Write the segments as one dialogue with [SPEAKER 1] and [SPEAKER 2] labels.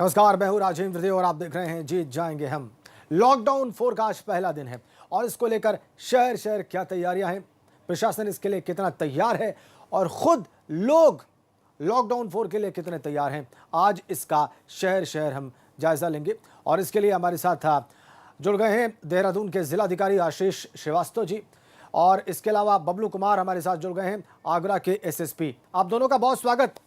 [SPEAKER 1] नमस्कार, मैं हूं राजेंद्र देव और आप देख रहे हैं जीत जाएंगे हम। लॉकडाउन 4 का आज पहला दिन है और इसको लेकर शहर शहर क्या तैयारियां हैं, प्रशासन इसके लिए कितना तैयार है और खुद लोग लॉकडाउन 4 के लिए कितने तैयार हैं, आज इसका शहर शहर हम जायजा लेंगे। और इसके लिए हमारे साथ जुड़ गए हैं देहरादून के जिलाधिकारी आशीष श्रीवास्तव जी और इसके अलावा बबलू कुमार हमारे साथ जुड़ गए हैं आगरा के एसएसपी। आप दोनों का बहुत स्वागत,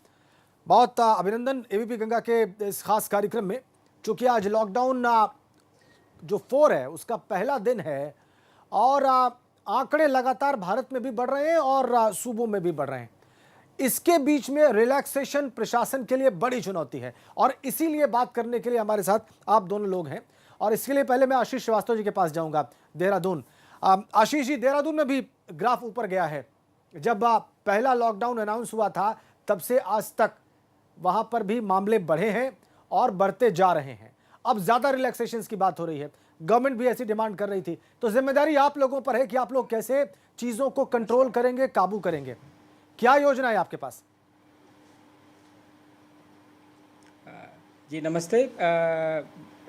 [SPEAKER 1] बहुत अभिनंदन एबीपी गंगा के इस खास कार्यक्रम में। चूंकि आज लॉकडाउन जो 4 है उसका पहला दिन है और आंकड़े लगातार भारत में भी बढ़ रहे हैं और सूबों में भी बढ़ रहे हैं। इसके बीच में रिलैक्सेशन प्रशासन के लिए बड़ी चुनौती है और इसीलिए बात करने के लिए हमारे साथ आप दोनों लोग हैं। और इसके लिए पहले मैं आशीष श्रीवास्तव जी के पास जाऊंगा, देहरादून। आशीष जी, देहरादून में भी ग्राफ ऊपर गया है। जब पहला लॉकडाउन अनाउंस हुआ था तब से आज तक वहां पर भी मामले बढ़े हैं और बढ़ते जा रहे हैं। अब ज्यादा रिलैक्सेशंस की बात हो रही है, गवर्नमेंट भी ऐसी डिमांड कर रही थी, तो जिम्मेदारी आप लोगों पर है कि आप लोग कैसे चीजों को कंट्रोल करेंगे, काबू करेंगे। क्या योजना है आपके पास?
[SPEAKER 2] जी नमस्ते।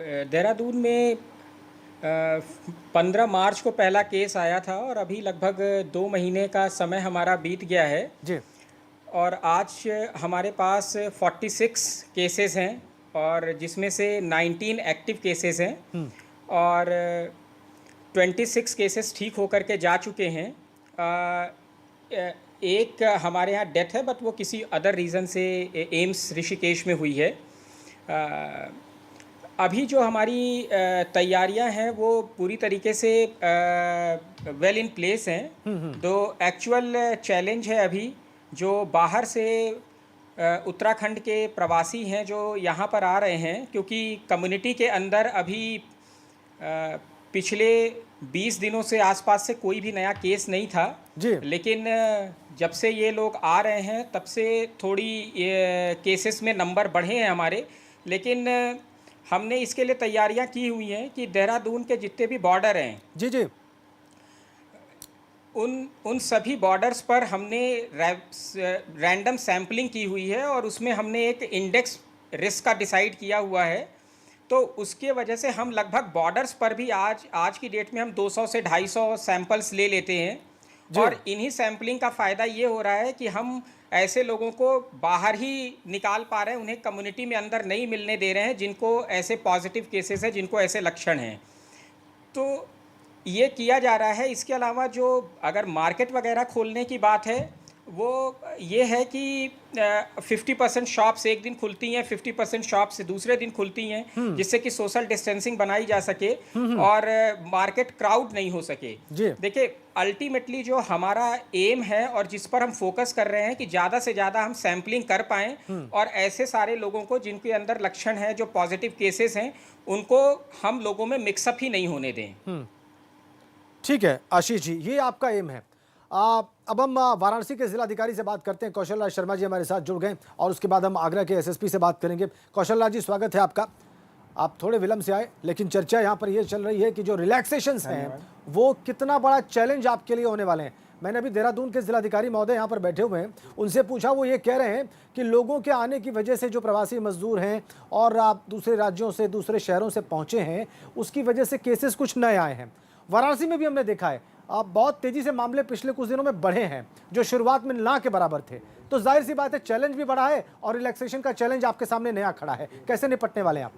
[SPEAKER 2] देहरादून में 15 मार्च को पहला केस आया था और अभी लगभग 2 महीने का समय हमारा बीत गया है
[SPEAKER 1] जी।
[SPEAKER 2] और आज हमारे पास 46 केसेस हैं और जिसमें से 19 एक्टिव केसेस हैं और 26 केसेस ठीक होकर के जा चुके हैं। एक हमारे यहाँ डेथ है, बट वो किसी अदर रीज़न से एम्स ऋषिकेश में हुई है। अभी जो हमारी तैयारियां हैं वो पूरी तरीके से वेल इन प्लेस हैं। तो एक्चुअल चैलेंज है अभी जो बाहर से उत्तराखंड के प्रवासी हैं जो यहाँ पर आ रहे हैं, क्योंकि कम्युनिटी के अंदर अभी पिछले 20 दिनों से आसपास से कोई भी नया केस नहीं था
[SPEAKER 1] जी।
[SPEAKER 2] लेकिन जब से ये लोग आ रहे हैं तब से थोड़ी केसेस में नंबर बढ़े हैं हमारे। लेकिन हमने इसके लिए तैयारियां की हुई हैं कि देहरादून के जितने भी बॉर्डर हैं
[SPEAKER 1] जी जी,
[SPEAKER 2] उन सभी बॉर्डर्स पर हमने रैंडम सैम्पलिंग की हुई है और उसमें हमने एक इंडेक्स रिस्क का डिसाइड किया हुआ है। तो उसके वजह से हम लगभग बॉर्डर्स पर भी आज की डेट में हम 200 से 250 सैंपल्स ले लेते हैं और इन्हीं सैम्पलिंग का फ़ायदा ये हो रहा है कि हम ऐसे लोगों को बाहर ही निकाल पा रहे हैं, उन्हें कम्युनिटी में अंदर नहीं मिलने दे रहे हैं जिनको ऐसे पॉजिटिव केसेस हैं, जिनको ऐसे लक्षण हैं। तो ये किया जा रहा है। इसके अलावा जो अगर मार्केट वगैरह खोलने की बात है वो ये है कि 50% शॉप्स एक दिन खुलती हैं, 50% शॉप्स दूसरे दिन खुलती हैं, जिससे कि सोशल डिस्टेंसिंग बनाई जा सके और मार्केट क्राउड नहीं हो सके। देखिए, अल्टीमेटली जो हमारा एम है और जिस पर हम फोकस कर रहे हैं कि ज़्यादा से ज़्यादा हम सैम्पलिंग कर पाएँ और ऐसे सारे लोगों को जिनके अंदर लक्षण है, जो पॉजिटिव केसेस हैं, उनको हम लोगों में मिक्सअप ही नहीं होने दें।
[SPEAKER 1] ठीक है आशीष जी, ये आपका एम है। अब हम वाराणसी के जिलाधिकारी से बात करते हैं। कौशल राज शर्मा जी हमारे साथ जुड़ गए और उसके बाद हम आगरा के एसएसपी से बात करेंगे। कौशल राज जी, स्वागत है आपका। आप थोड़े विलंब से आए, लेकिन चर्चा यहाँ पर ये चल रही है कि जो रिलैक्सेशंस हैं वो कितना बड़ा चैलेंज आपके लिए होने वाले हैं। मैंने अभी देहरादून के जिलाधिकारी महोदय यहाँ पर बैठे हुए हैं, उनसे पूछा, वो ये कह रहे हैं कि लोगों के आने की वजह से जो प्रवासी मजदूर हैं और आप दूसरे राज्यों से, दूसरे शहरों से पहुँचे हैं, उसकी वजह से केसेस कुछ नए आए हैं। वाराणसी में भी हमने देखा है बहुत तेजी से मामले पिछले कुछ दिनों में बढ़े हैं, जो शुरुआत में ना के बराबर थे। तो जाहिर सी बात है चैलेंज भी बढ़ा है और रिलैक्सेशन का चैलेंज आपके सामने नया खड़ा है। कैसे निपटने वाले हैं आप?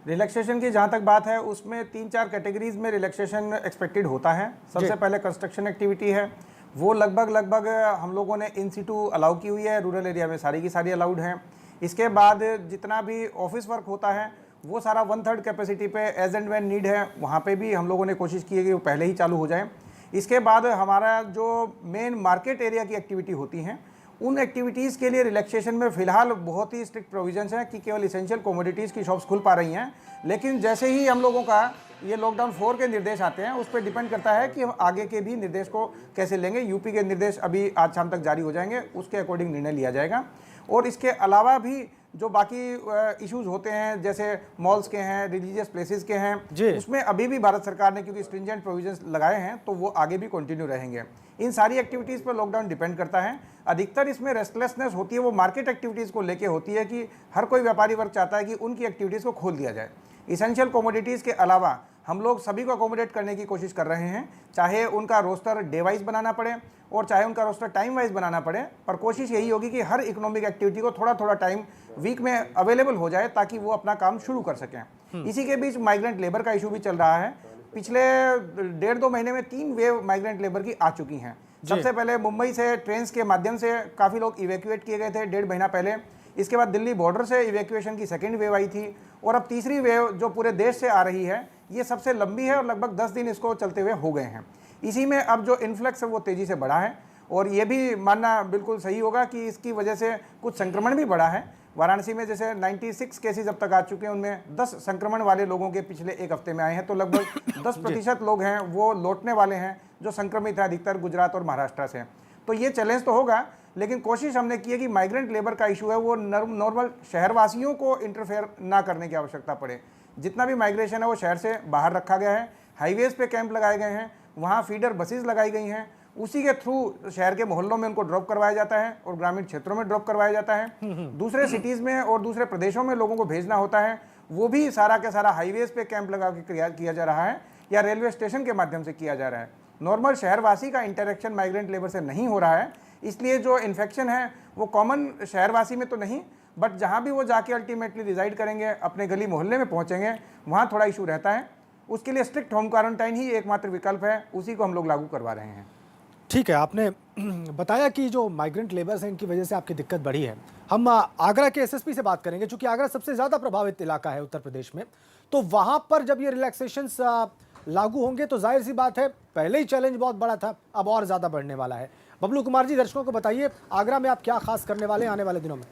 [SPEAKER 3] रिलैक्सेशन की जहाँ तक बात है उसमें 3-4 कैटेगरीज में रिलैक्सेशन एक्सपेक्टेड होता है। सबसे पहले कंस्ट्रक्शन एक्टिविटी है, वो लगभग हम लोगों ने इन सिटू अलाउ की हुई है, रूरल एरिया में सारी की सारी अलाउड हैं। इसके बाद जितना भी ऑफिस वर्क होता है वो सारा 1/3 कैपेसिटी पे एज एंड व्हेन नीड है, वहाँ पे भी हम लोगों ने कोशिश की है कि वो पहले ही चालू हो जाए। इसके बाद हमारा जो मेन मार्केट एरिया की एक्टिविटी होती हैं, उन एक्टिविटीज़ के लिए रिलैक्सेशन में फ़िलहाल बहुत ही स्ट्रिक्ट प्रोविजंस हैं कि केवल इसेंशियल कमोडिटीज़ की शॉप्स खुल पा रही हैं। लेकिन जैसे ही हम लोगों का ये लॉकडाउन 4 के निर्देश आते हैं, उस पर डिपेंड करता है कि हम आगे के भी निर्देश को कैसे लेंगे। यूपी के निर्देश अभी आज शाम तक जारी हो जाएंगे, उसके अकॉर्डिंग निर्णय लिया जाएगा। और इसके अलावा भी जो बाकी इश्यूज होते हैं, जैसे मॉल्स के हैं, रिलीजियस प्लेसेस के हैं, उसमें अभी भी भारत सरकार ने क्योंकि स्ट्रिंजेंट प्रोविजंस लगाए हैं तो वो आगे भी कंटिन्यू रहेंगे। इन सारी एक्टिविटीज़ पर लॉकडाउन डिपेंड करता है। अधिकतर इसमें रेस्टलेसनेस होती है वो मार्केट एक्टिविटीज़ को लेके होती है कि हर कोई व्यापारी वर्ग चाहता है कि उनकी एक्टिविटीज़ को खोल दिया जाए। इसेंशियल कमोडिटीज़ के अलावा हम लोग सभी को अकोमोडेट करने की कोशिश कर रहे हैं, चाहे उनका रोस्टर डे वाइज बनाना पड़े और चाहे उनका रोस्टर टाइम वाइज बनाना पड़े, पर कोशिश यही होगी कि हर इकोनॉमिक एक्टिविटी को थोड़ा थोड़ा टाइम वीक में अवेलेबल हो जाए ताकि वो अपना काम शुरू कर सकें। इसी के बीच माइग्रेंट लेबर का इशू भी चल रहा है। पिछले 1.5-2 महीने में 3 वेव माइग्रेंट लेबर की आ चुकी हैं। सबसे पहले मुंबई से ट्रेन के माध्यम से काफ़ी लोग इवैक्यूएट किए गए थे 1.5 महीना पहले। इसके बाद दिल्ली बॉर्डर से इवैक्यूएशन की सेकेंड वेव आई थी और अब तीसरी वेव जो पूरे देश से आ रही है ये सबसे लंबी है और लगभग 10 दिन इसको चलते हुए हो गए हैं। इसी में अब जो इन्फ्लक्स है वो तेज़ी से बढ़ा है और ये भी मानना बिल्कुल सही होगा कि इसकी वजह से कुछ संक्रमण भी बढ़ा है। वाराणसी में जैसे 96 केसेज अब तक आ चुके हैं, उनमें 10 संक्रमण वाले लोगों के पिछले 1 हफ्ते में आए हैं, तो लगभग 10% लोग हैं वो लौटने वाले हैं जो संक्रमित है, अधिकतर गुजरात और महाराष्ट्र से। तो ये चैलेंज तो होगा, लेकिन कोशिश हमने की है कि माइग्रेंट लेबर का इशू है वो नॉर्मल शहरवासियों को इंटरफेयर ना करने की आवश्यकता पड़े। जितना भी माइग्रेशन है वो शहर से बाहर रखा गया है। हाईवेज पे कैंप लगाए गए हैं, वहाँ फीडर बसेस लगाई गई हैं, उसी के थ्रू शहर के मोहल्लों में उनको ड्रॉप करवाया जाता है और ग्रामीण क्षेत्रों में ड्रॉप करवाया जाता है। दूसरे सिटीज़ में और दूसरे प्रदेशों में लोगों को भेजना होता है, वो भी सारा के सारा हाईवेज पे कैंप लगा के किया जा रहा है या रेलवे स्टेशन के माध्यम से किया जा रहा है। नॉर्मल शहरवासी का इंटरेक्शन माइग्रेंट लेबर से नहीं हो रहा है, इसलिए जो इन्फेक्शन है वो कॉमन शहरवासी में तो नहीं, बट जहाँ भी वो जाके अल्टीमेटली रिजाइड करेंगे, अपने गली मोहल्ले में पहुँचेंगे, वहाँ थोड़ा इशू रहता है। उसके लिए स्ट्रिक्ट होम क्वारंटाइन ही एकमात्र विकल्प है, उसी को हम लोग लागू करवा रहे हैं।
[SPEAKER 1] ठीक है, आपने बताया कि जो माइग्रेंट लेबर्स हैं इनकी वजह से आपकी दिक्कत बढ़ी है। हम आगरा के एसएसपी से बात करेंगे, क्योंकि आगरा सबसे ज़्यादा प्रभावित इलाका है उत्तर प्रदेश में। तो वहाँ पर जब ये रिलैक्सेशंस लागू होंगे तो जाहिर सी बात है, पहले ही चैलेंज बहुत बड़ा था, अब और ज़्यादा बढ़ने वाला है। बबलू कुमार जी, दर्शकों को बताइए आगरा में आप क्या खास करने वाले हैं आने वाले दिनों में?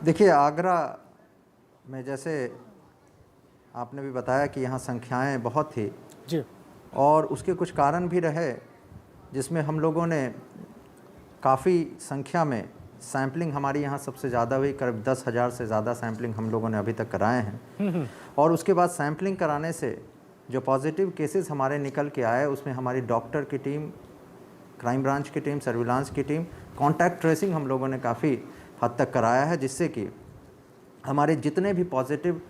[SPEAKER 4] देखिए, आगरा में जैसे आपने भी बताया कि यहाँ संख्याएं बहुत थी
[SPEAKER 1] जी,
[SPEAKER 4] और उसके कुछ कारण भी रहे, जिसमें हम लोगों ने काफ़ी संख्या में सैम्पलिंग हमारी यहाँ सबसे ज़्यादा हुई। करीब 10,000 से ज़्यादा सैम्पलिंग हम लोगों ने अभी तक कराए हैं। और उसके बाद सैम्पलिंग कराने से जो पॉजिटिव केसेस हमारे निकल के आए, उसमें हमारी डॉक्टर की टीम, क्राइम ब्रांच की टीम, सर्विलांस की टीम, कॉन्टैक्ट ट्रेसिंग हम लोगों ने काफ़ी हद तक कराया है, जिससे कि हमारे जितने भी पॉजिटिव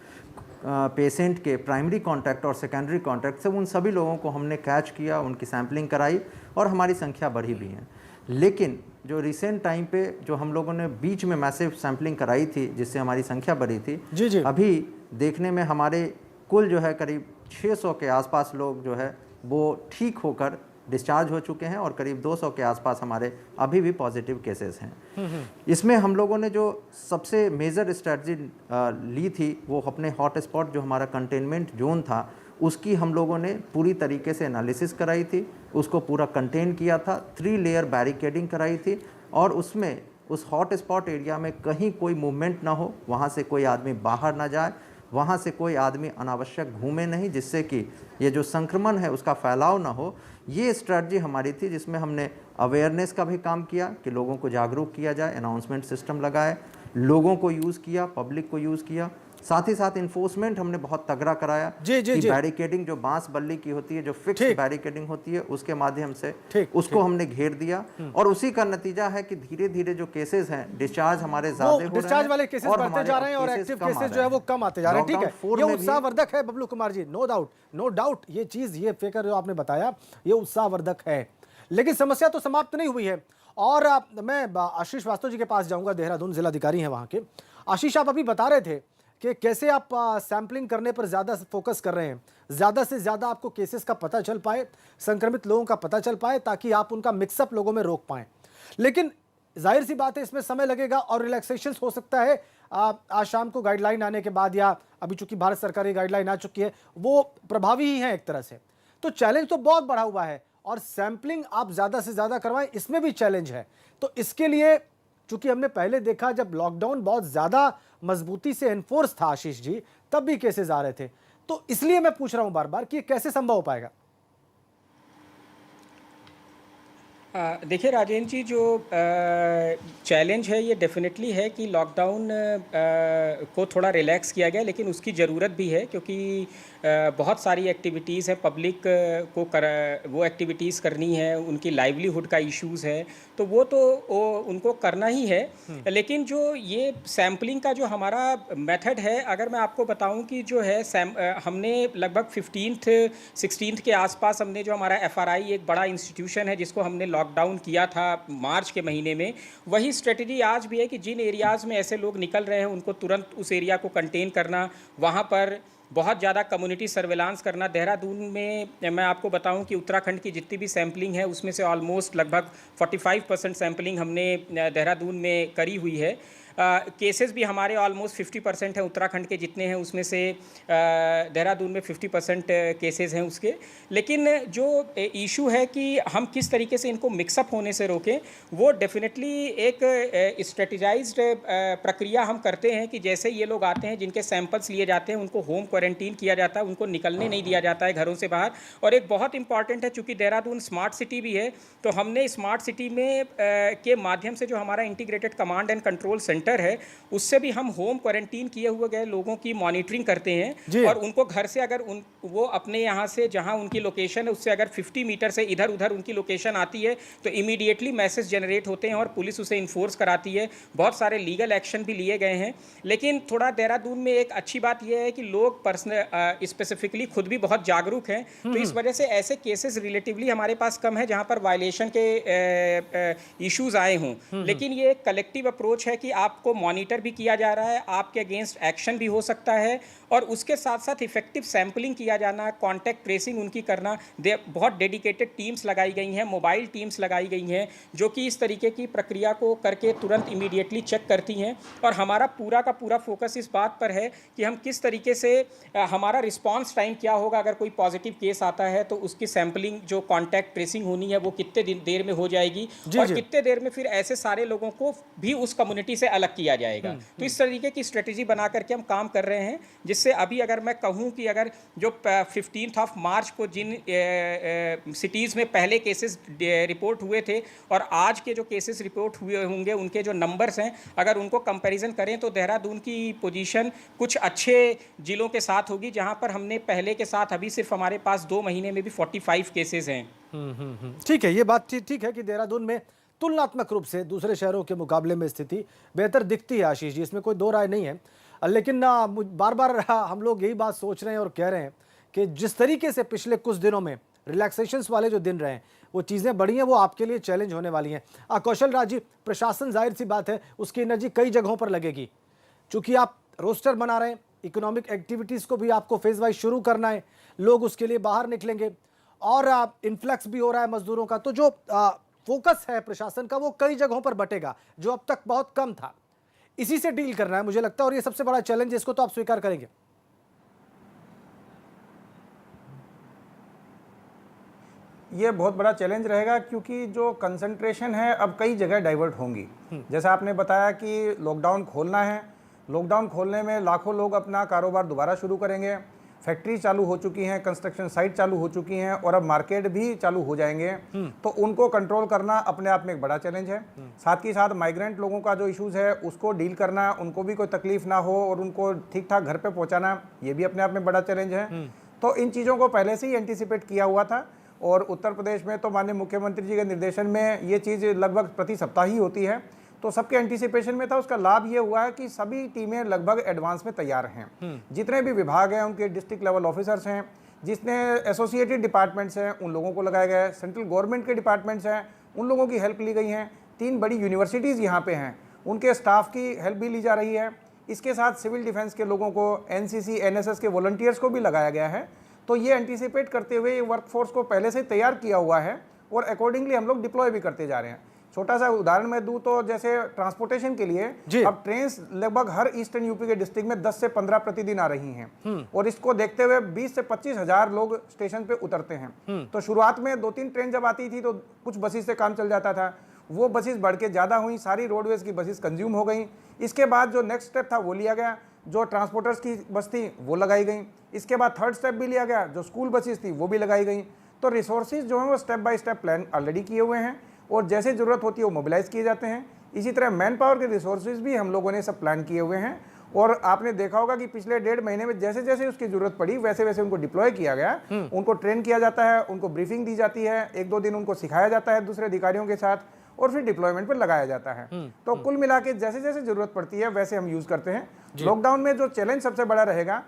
[SPEAKER 4] पेशेंट के प्राइमरी कॉन्टैक्ट और सेकेंडरी कॉन्टैक्ट से उन सभी लोगों को हमने कैच किया, उनकी सैम्पलिंग कराई और हमारी संख्या बढ़ी भी है। लेकिन जो रिसेंट टाइम पे जो हम लोगों ने बीच में मैसिव सैम्पलिंग कराई थी, जिससे हमारी संख्या बढ़ी थी,
[SPEAKER 1] जी।
[SPEAKER 4] अभी देखने में हमारे कुल जो है करीब 600 के आसपास लोग जो है वो ठीक होकर डिस्चार्ज हो चुके हैं और करीब 200 के आसपास हमारे अभी भी पॉजिटिव केसेस हैं। इसमें हम लोगों ने जो सबसे मेजर स्ट्रेटजी ली थी, वो अपने हॉट स्पॉट जो हमारा कंटेनमेंट जोन था, उसकी हम लोगों ने पूरी तरीके से एनालिसिस कराई थी, उसको पूरा कंटेन किया था, 3 लेयर बैरिकेडिंग कराई थी और उसमें उस हॉट स्पॉट एरिया में कहीं कोई मूवमेंट ना हो, वहाँ से कोई आदमी बाहर ना जाए, वहाँ से कोई आदमी अनावश्यक घूमे नहीं, जिससे कि ये जो संक्रमण है उसका फैलाव ना हो। ये स्ट्रैटेजी हमारी थी, जिसमें हमने अवेयरनेस का भी काम किया कि लोगों को जागरूक किया जाए, अनाउंसमेंट सिस्टम लगाए, लोगों को यूज़ किया, पब्लिक को यूज़ किया। साथ ही साथ इन्फोर्समेंट हमने बहुत तगड़ा कराया
[SPEAKER 1] जी।
[SPEAKER 4] बैरिकेडिंग जो बांस बल्ली की होती है, जो फिक्स बैरिकेडिंग होती है, उसके माध्यम से उसको हमने घेर दिया और उसी का नतीजा है कि धीरे धीरे जो केसेस हैं डिस्चार्ज हमारे ज्यादा हो रहे हैं,
[SPEAKER 1] डिस्चार्ज वाले केसेस बढ़ते जा रहे हैं और एक्टिव केसेस जो है वो कम आते जा रहे हैं। ठीक है, ये उत्साहवर्धक है बबलू कुमार जी, नो डाउट ये चीज, ये फिक्र जो आपने बताया ये उत्साहवर्धक है, लेकिन समस्या तो समाप्त नहीं हुई है। और मैं आशीष वास्तव जी के पास जाऊंगा, देहरादून जिलाधिकारी हैं वहां के। आशीष, आप अभी बता रहे थे कि कैसे आप सैंपलिंग करने पर ज़्यादा फोकस कर रहे हैं, ज़्यादा से ज़्यादा आपको केसेस का पता चल पाए, संक्रमित लोगों का पता चल पाए, ताकि आप उनका मिक्सअप लोगों में रोक पाएं। लेकिन जाहिर सी बात है इसमें समय लगेगा और रिलैक्सेशन हो सकता है आज शाम को गाइडलाइन आने के बाद, या अभी चूंकि भारत सरकार की गाइडलाइन आ चुकी है, वो प्रभावी ही है एक तरह से। तो चैलेंज तो बहुत बढ़ा हुआ है और सैंपलिंग आप ज़्यादा से ज़्यादा करवाएं, इसमें भी चैलेंज है। तो इसके लिए चूंकि हमने पहले देखा जब लॉकडाउन बहुत ज़्यादा मजबूती से एनफोर्स था आशीष जी, तब भी केसेस आ रहे थे, तो इसलिए मैं पूछ रहा हूं बार बार कि ये कैसे संभव हो पाएगा?
[SPEAKER 2] देखिए राजेंद्र जी, जो चैलेंज है ये डेफिनेटली है कि लॉकडाउन को थोड़ा रिलैक्स किया गया, लेकिन उसकी ज़रूरत भी है क्योंकि बहुत सारी एक्टिविटीज़ हैं, पब्लिक को वो एक्टिविटीज़ करनी है, उनकी लाइवलीहुड का इश्यूज़ है, तो वो उनको करना ही है। लेकिन जो ये सैम्पलिंग का जो हमारा मेथड है, अगर मैं आपको बताऊं कि जो है हमने लगभग 15th 16th के आसपास हमने जो हमारा FRI एक बड़ा इंस्टीट्यूशन है जिसको हमने लॉकडाउन किया था मार्च के महीने में, वही स्ट्रेटजी आज भी है कि जिन एरियाज़ में ऐसे लोग निकल रहे हैं उनको तुरंत उस एरिया को कंटेन करना, वहाँ पर बहुत ज़्यादा कम्युनिटी सर्वेलांस करना। देहरादून में मैं आपको बताऊं कि उत्तराखंड की जितनी भी सैम्पलिंग है उसमें से ऑलमोस्ट लगभग 45% सैम्पलिंग हमने देहरादून में करी हुई है। केसेस भी हमारे ऑलमोस्ट 50% हैं, उत्तराखंड के जितने हैं उसमें से देहरादून में 50% केसेस हैं उसके। लेकिन जो इशू है कि हम किस तरीके से इनको मिक्सअप होने से रोकें, वो डेफिनेटली एक स्ट्रेटेजाइज्ड प्रक्रिया हम करते हैं कि जैसे ये लोग आते हैं, जिनके सैंपल्स लिए जाते हैं, उनको होम क्वारंटीन किया जाता है, उनको निकलने नहीं दिया जाता है घरों से बाहर। और एक बहुत इंपॉर्टेंट है, चूँकि देहरादून स्मार्ट सिटी भी है, तो हमने स्मार्ट सिटी में के माध्यम से जो हमारा integrated command and control centre है, उससे भी हम होम क्वारंटीन किए हुए गए लोगों की मॉनिटरिंग करते हैं। और उनको घर से अगर वो अपने यहाँ से जहाँ उनकी लोकेशन है उससे अगर 50 मीटर से इधर उधर उनकी लोकेशन आती है तो इमीडिएटली मैसेज जनरेट होते हैं और पुलिस उसे इन्फोर्स कराती है। बहुत सारे लीगल एक्शन भी लिए गए हैं। लेकिन थोड़ा देहरादून में एक अच्छी बात यह है कि लोग पर्सनल स्पेसिफिकली खुद भी बहुत जागरूक हैं, तो इस वजह से ऐसे केसेस रिलेटिवली हमारे पास कम है जहाँ पर वायलेशन के इश्यूज आए हों। लेकिन ये एक कलेक्टिव अप्रोच है कि आपको मॉनिटर भी किया जा रहा है, आपके अगेंस्ट एक्शन भी हो सकता है, और उसके साथ साथ इफेक्टिव सैम्पलिंग किया जाना, कॉन्टैक्ट ट्रेसिंग उनकी करना। बहुत डेडिकेटेड टीम्स लगाई गई हैं, मोबाइल टीम्स लगाई गई हैं जो कि इस तरीके की प्रक्रिया को करके तुरंत इमीडिएटली चेक करती हैं। और हमारा पूरा का पूरा फोकस इस बात पर है कि हम किस तरीके से हमारा रिस्पांस टाइम क्या होगा, अगर कोई पॉजिटिव केस आता है तो उसकी सैम्पलिंग जो कॉन्टैक्ट ट्रेसिंग होनी है वो कितने देर में हो जाएगी, और कितने देर में फिर ऐसे सारे लोगों को भी उस कम्युनिटी से अलग किया जाएगा। तो इस तरीके की स्ट्रेटेजी बना करके हम काम कर रहे हैं, जिससे अभी अगर मैं कहूं कि अगर जो 15 मार्च को जिन सिटीज़ में पहले केसेस रिपोर्ट हुए थे और आज के जो केसेस रिपोर्ट हुए होंगे उनके जो नंबर्स हैं, अगर उनको कंपैरिजन करें तो देहरादून की पोजीशन कुछ अच्छे जिलों के साथ होगी, जहां पर हमने पहले के साथ अभी सिर्फ हमारे पास 2 महीने में भी 45 केसेस हैं।
[SPEAKER 1] ठीक है, ये बात ठीक है कि देहरादून में तुलनात्मक रूप से दूसरे शहरों के मुकाबले में स्थिति बेहतर दिखती है आशीष जी, इसमें कोई दो राय नहीं है। लेकिन बार बार हम लोग यही बात सोच रहे हैं और कह रहे हैं कि जिस तरीके से पिछले कुछ दिनों में रिलैक्सेशंस वाले जो दिन रहे हैं, वो चीज़ें बड़ी हैं, वो आपके लिए चैलेंज होने वाली हैं। कौशल राज जी, प्रशासन जाहिर सी बात है उसकी एनर्जी कई जगहों पर लगेगी, चूंकि आप रोस्टर बना रहे हैं, इकोनॉमिक एक्टिविटीज़ को भी आपको फेज वाइज शुरू करना है, लोग उसके लिए बाहर निकलेंगे और इन्फ्लक्स भी हो रहा है मजदूरों का, तो जो फोकस है प्रशासन का वो कई जगहों पर बटेगा जो अब तक बहुत कम था। इसी से डील करना है मुझे लगता है, और ये सबसे बड़ा चैलेंज, इसको तो आप स्वीकार करेंगे।
[SPEAKER 3] ये बहुत बड़ा चैलेंज रहेगा क्योंकि जो कंसंट्रेशन है अब कई जगह डाइवर्ट होंगी। जैसा आपने बताया कि लॉकडाउन खोलना है, लॉकडाउन खोलने में लाखों लोग अपना कारोबार दोबारा शुरू करेंगे, फैक्ट्री चालू हो चुकी हैं, कंस्ट्रक्शन साइट चालू हो चुकी हैं और अब मार्केट भी चालू हो जाएंगे, तो उनको कंट्रोल करना अपने आप में एक बड़ा चैलेंज है। साथ ही साथ माइग्रेंट लोगों का जो इश्यूज़ है उसको डील करना, उनको भी कोई तकलीफ ना हो और उनको ठीक ठाक घर पे पहुंचाना, ये भी अपने आप में बड़ा चैलेंज है। तो इन चीज़ों को पहले से ही एंटिसिपेट किया हुआ था और उत्तर प्रदेश में तो माननीय मुख्यमंत्री जी के निर्देशन में ये चीज़ लगभग प्रति सप्ताह ही होती है, तो सबके एंटीसिपेशन में था। उसका लाभ ये हुआ है कि सभी टीमें लगभग एडवांस में तैयार हैं। जितने भी विभाग हैं उनके डिस्ट्रिक्ट लेवल ऑफिसर्स हैं, जितने एसोसिएटेड डिपार्टमेंट्स हैं उन लोगों को लगाया गया है, सेंट्रल गवर्नमेंट के डिपार्टमेंट्स हैं उन लोगों की हेल्प ली गई हैं, 3 बड़ी यूनिवर्सिटीज़ यहाँ पे हैं उनके स्टाफ की हेल्प भी ली जा रही है। इसके साथ सिविल डिफेंस के लोगों को, NCC NSS के वॉलंटियर्स को भी लगाया गया है। तो ये एंटीसिपेट करते हुए ये वर्कफोर्स को पहले से तैयार किया हुआ है और अकॉर्डिंगली हम लोग डिप्लॉय भी करते जा रहे हैं। छोटा सा उदाहरण मैं दूं तो जैसे ट्रांसपोर्टेशन के लिए अब ट्रेन लगभग हर ईस्टर्न यूपी के डिस्ट्रिक्ट में 10 से 15 प्रतिदिन आ रही हैं और इसको देखते हुए 20 से 25 हजार लोग स्टेशन पे उतरते हैं। तो शुरुआत में 2-3 ट्रेन जब आती थी तो कुछ बसेस से काम चल जाता था, वो बसेस बढ़ के ज़्यादा हुई, सारी रोडवेज की बसेस कंज्यूम हो गई। इसके बाद जो नेक्स्ट स्टेप था वो लिया गया, जो ट्रांसपोर्टर्स की बस थी वो लगाई गई। इसके बाद थर्ड स्टेप भी लिया गया, जो स्कूल बसेस थी वो भी लगाई गई। तो रिसोर्सेज जो हैं वो step by step plan already किए हुए हैं और जैसे ज़रूरत होती है वो मोबिलाइज़ किए जाते हैं। इसी तरह मैन पावर के रिसोर्सेज भी हम लोगों ने सब प्लान किए हुए हैं और आपने देखा होगा कि पिछले 1.5 महीने में जैसे जैसे उसकी ज़रूरत पड़ी वैसे वैसे उनको डिप्लॉय किया गया, उनको ट्रेन किया जाता है, उनको ब्रीफिंग दी जाती है, 1-2 दिन उनको सिखाया जाता है दूसरे अधिकारियों के साथ और फिर डिप्लॉयमेंट पर लगाया जाता है। तो कुल मिला के जैसे जैसे ज़रूरत पड़ती है वैसे हम यूज़ करते हैं। लॉकडाउन में जो चैलेंज सबसे बड़ा रहेगा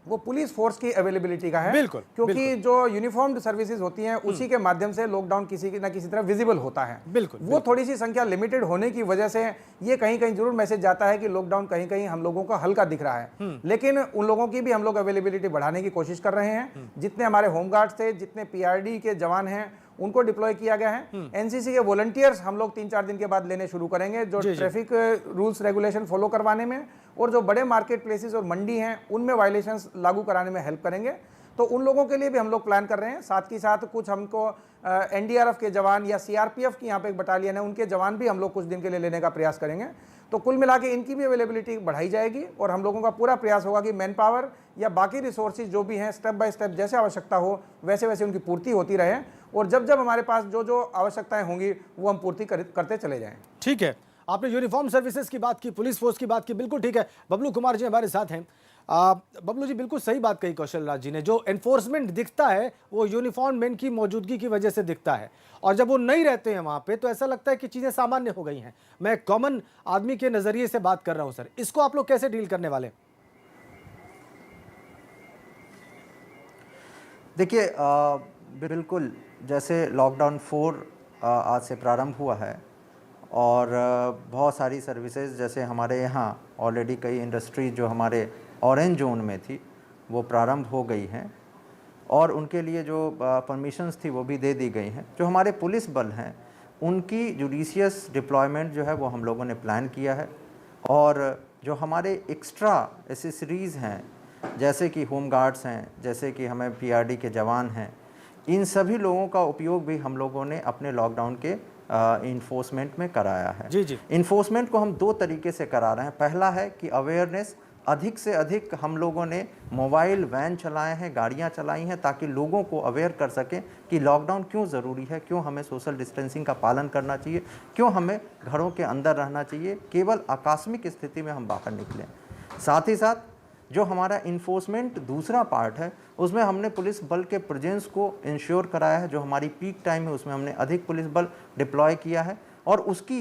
[SPEAKER 3] वो पुलिस फोर्स की अवेलेबिलिटी का है।
[SPEAKER 1] बिल्कुल,
[SPEAKER 3] क्योंकि
[SPEAKER 1] बिल्कुल।
[SPEAKER 3] जो यूनिफॉर्म्ड सर्विसेज होती हैं उसी के माध्यम से लॉकडाउन किसी ना किसी तरह विजिबल होता है।
[SPEAKER 1] बिल्कुल,
[SPEAKER 3] वो थोड़ी सी संख्या लिमिटेड होने की वजह से ये कहीं कहीं जरूर मैसेज जाता है कि लॉकडाउन कहीं कहीं हम लोगों का हल्का दिख रहा है, लेकिन उन लोगों की भी हम लोग अवेलेबिलिटी बढ़ाने की कोशिश कर रहे हैं। जितने हमारे होमगार्ड्स थे, जितने पीआरडी के जवान हैं उनको डिप्लॉय किया गया है। एनसीसी के वॉलंटियर्स हम लोग 3-4 दिन के बाद लेने शुरू करेंगे जो ट्रैफिक रूल्स रेगुलेशन फॉलो करवाने में और जो बड़े मार्केट प्लेसेस और मंडी हैं उनमें वायलेशंस लागू कराने में हेल्प करेंगे। तो उन लोगों के लिए भी हम लोग प्लान कर रहे हैं। साथ ही साथ कुछ हमको एनडीआरएफ के जवान या सीआरपीएफ की यहाँ पे एक बटालियन है उनके जवान भी हम लोग कुछ दिन के लिए लेने का प्रयास करेंगे। तो कुल मिला के इनकी भी अवेलेबिलिटी बढ़ाई जाएगी और हम लोगों का पूरा प्रयास होगा कि मैन पावर या बाकी रिसोर्सेज जो भी हैं स्टेप बाय स्टेप जैसे आवश्यकता हो वैसे वैसे उनकी पूर्ति होती रहे और जब जब हमारे पास जो जो आवश्यकताएं होंगी वो हम पूर्ति करते चले जाएं।
[SPEAKER 1] ठीक है, आपने यूनिफॉर्म सर्विसेज की बात की, पुलिस फोर्स की बात की, बिल्कुल ठीक है। बबलू कुमार जी हमारे साथ हैं। बबलू जी बिल्कुल सही बात कही कौशल राज जी ने। जो एनफोर्समेंट दिखता है वो यूनिफॉर्म मैन की मौजूदगी की वजह से दिखता है और जब वो नहीं रहते हैं वहां पे तो ऐसा लगता है कि चीजें सामान्य हो गई हैं। मैं कॉमन आदमी के नजरिए से बात कर रहा हूं सर, इसको आप लोग कैसे डील करने वाले हैं?
[SPEAKER 4] देखिए, बिल्कुल जैसे लॉकडाउन 4 आज से प्रारंभ हुआ है और बहुत सारी सर्विसेज जैसे हमारे यहाँ ऑलरेडी कई इंडस्ट्री जो हमारे ऑरेंज जोन में थी वो प्रारंभ हो गई हैं और उनके लिए जो परमिशंस थी वो भी दे दी गई हैं। जो हमारे पुलिस बल हैं उनकी जुडिशियस डिप्लॉयमेंट जो है वो हम लोगों ने प्लान किया है और जो हमारे एक्स्ट्रा एसेसरीज़ हैं जैसे कि होम गार्ड्स हैं, जैसे कि हमें पीआरडी के जवान हैं, इन सभी लोगों का उपयोग भी हम लोगों ने अपने लॉकडाउन के इन्फोर्समेंट में कराया है।
[SPEAKER 1] जी।
[SPEAKER 4] इन्फोर्समेंट को हम 2 तरीके से करा रहे हैं। पहला है कि अवेयरनेस, अधिक से अधिक हम लोगों ने मोबाइल वैन चलाए हैं, गाड़ियां चलाई हैं ताकि लोगों को अवेयर कर सकें कि लॉकडाउन क्यों ज़रूरी है, क्यों हमें सोशल डिस्टेंसिंग का पालन करना चाहिए, क्यों हमें घरों के अंदर रहना चाहिए, केवल आकस्मिक स्थिति में हम बाहर निकलें। साथ ही साथ जो हमारा इन्फोर्समेंट दूसरा पार्ट है उसमें हमने पुलिस बल के प्रेजेंस को इंश्योर कराया है। जो हमारी पीक टाइम है उसमें हमने अधिक पुलिस बल डिप्लॉय किया है और उसकी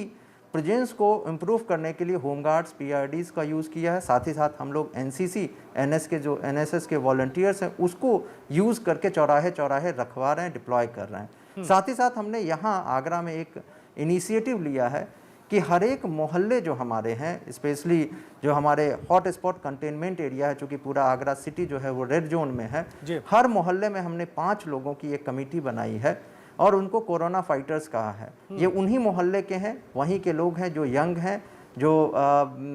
[SPEAKER 4] प्रेजेंस को इम्प्रूव करने के लिए होमगार्ड्स, पीआरडीज़ का यूज़ किया है। साथ ही साथ हम लोग एनसीसी, एनएसएस के वॉलंटियर्स हैं उसको यूज़ करके चौराहे चौराहे रखवा रहे हैं, डिप्लॉय कर रहे हैं। साथ ही साथ हमने यहाँ आगरा में एक इनिशिएटिव लिया है कि हर एक मोहल्ले जो हमारे हैं, स्पेशली जो हमारे हॉट स्पॉट कंटेनमेंट एरिया है, चूँकि पूरा आगरा सिटी जो है वो रेड जोन में है, हर मोहल्ले में हमने 5 लोगों की एक कमेटी बनाई है और उनको कोरोना फाइटर्स कहा है। ये उन्हीं मोहल्ले के हैं, वहीं के लोग हैं जो यंग हैं, जो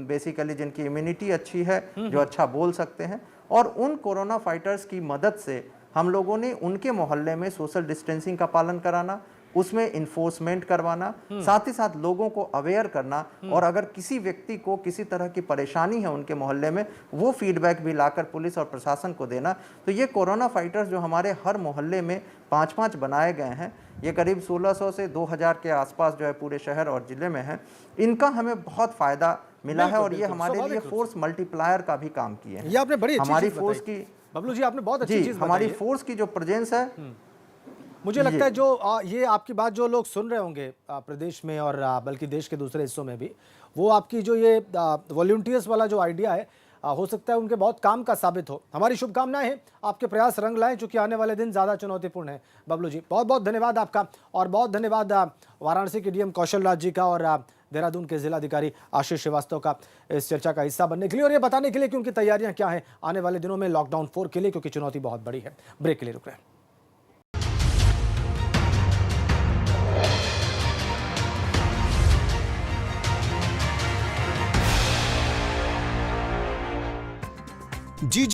[SPEAKER 4] बेसिकली जिनकी इम्यूनिटी अच्छी है, जो अच्छा बोल सकते हैं और उन कोरोना फाइटर्स की मदद से हम लोगों ने उनके मोहल्ले में सोशल डिस्टेंसिंग का पालन कराना, उसमें इन्फोर्समेंट करवाना, साथ ही साथ लोगों को अवेयर करना और अगर किसी व्यक्ति को किसी तरह की परेशानी है उनके मोहल्ले में वो फीडबैक भी लाकर पुलिस और प्रशासन को देना। तो ये कोरोना फाइटर्स जो हमारे हर मोहल्ले में 5-5 बनाए गए हैं, ये करीब 1600 से 2000 के आसपास जो है पूरे शहर और ज़िले में है, इनका हमें बहुत फ़ायदा मिला है और ये हमारे लिए फोर्स मल्टीप्लायर का भी काम किए हैं।
[SPEAKER 1] ये आपने बड़ी अच्छी
[SPEAKER 4] हमारी
[SPEAKER 1] चीज़
[SPEAKER 4] फोर्स
[SPEAKER 1] बताई।
[SPEAKER 4] की,
[SPEAKER 1] बबलू जी आपने बहुत अच्छी चीज़
[SPEAKER 4] हमारी
[SPEAKER 1] बताई है।
[SPEAKER 4] फोर्स की जो प्रेजेंस है,
[SPEAKER 1] मुझे लगता है जो ये आपकी बात जो लोग सुन रहे होंगे प्रदेश में और बल्कि देश के दूसरे हिस्सों में भी, वो आपकी जो ये वॉलंटियर्स वाला जो आइडिया है हो सकता है उनके बहुत काम का साबित हो। हमारी शुभकामनाएं हैं, आपके प्रयास रंग लाएं, चूंकि आने वाले दिन ज़्यादा चुनौतीपूर्ण है। बबलू जी बहुत बहुत धन्यवाद आपका और बहुत धन्यवाद वाराणसी के डीएम कौशल राज जी का और देहरादून के जिलाधिकारी आशीष श्रीवास्तव का इस चर्चा का हिस्सा बनने के लिए और ये बताने के लिए कि उनकी तैयारियां क्या हैं आने वाले दिनों में लॉकडाउन 4 के लिए, क्योंकि चुनौती बहुत बड़ी है। ब्रेक के लिए रुक रहे हैं।
[SPEAKER 5] जी